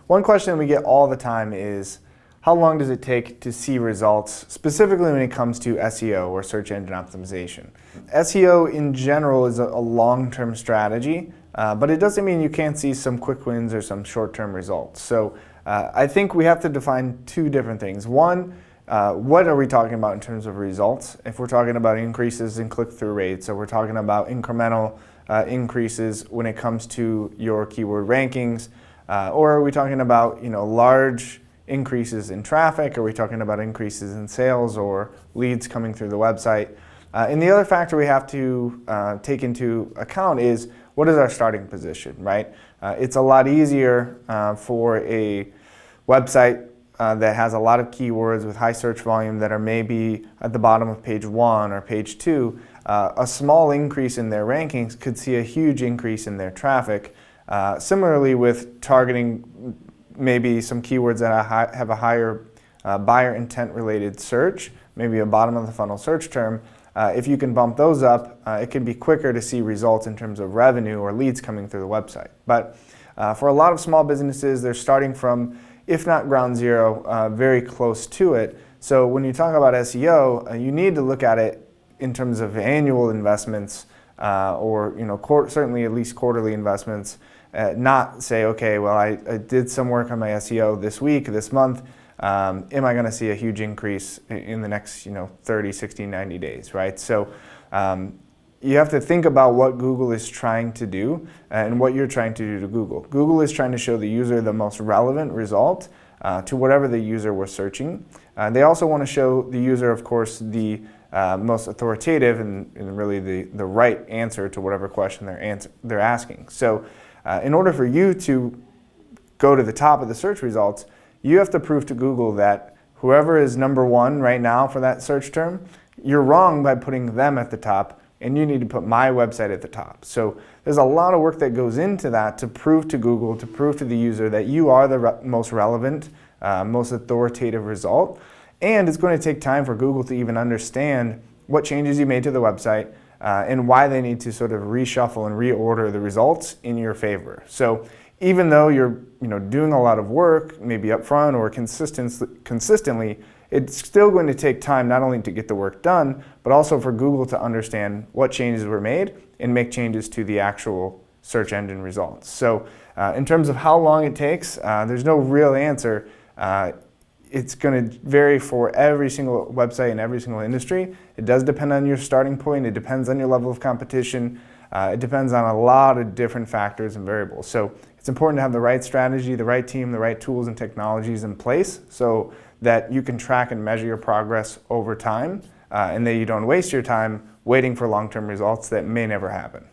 one question we get all the time is, how long does it take to see results, specifically when it comes to SEO or search engine optimization? SEO in general is a long-term strategy, but it doesn't mean you can't see some quick wins or some short-term results. So I think we have to define two different things. One, what are we talking about in terms of results? If we're talking about increases in click-through rates, or we're talking about incremental increases when it comes to your keyword rankings, or are we talking about large increases in traffic? Are we talking about increases in sales or leads coming through the website? And the other factor we have to take into account is, what is our starting position, right? It's a lot easier for a website that has a lot of keywords with high search volume that are maybe at the bottom of page 1 or page 2. A small increase in their rankings could see a huge increase in their traffic. Similarly with targeting maybe some keywords that have a higher buyer intent related search, maybe a bottom of the funnel search term, if you can bump those up, it can be quicker to see results in terms of revenue or leads coming through the website. But for a lot of small businesses, they're starting from, if not ground zero, very close to it. So when you talk about SEO, you need to look at it in terms of annual investments, or certainly at least quarterly investments. Not say, okay, well, I did some work on my SEO this week, this month. Am I going to see a huge increase in the next 30, 60, 90 days, right? So you have to think about what Google is trying to do and what you're trying to do to Google. Google is trying to show the user the most relevant result to whatever the user was searching. They also want to show the user, of course, the most authoritative and really the right answer to whatever question they're asking. So in order for you to go to the top of the search results, you have to prove to Google that whoever is number one right now for that search term, you're wrong by putting them at the top, and you need to put my website at the top. So there's a lot of work that goes into that to prove to Google, to prove to the user that you are the most relevant, most authoritative result. And it's going to take time for Google to even understand what changes you made to the website, and why they need to sort of reshuffle and reorder the results in your favor. So even though you're doing a lot of work, maybe up front or consistently, it's still going to take time not only to get the work done, but also for Google to understand what changes were made and make changes to the actual search engine results. So in terms of how long it takes, there's no real answer. It's going to vary for every single website in every single industry. It does depend on your starting point. It depends on your level of competition. It depends on a lot of different factors and variables. So it's important to have the right strategy, the right team, the right tools and technologies in place so that you can track and measure your progress over time, and that you don't waste your time waiting for long-term results that may never happen.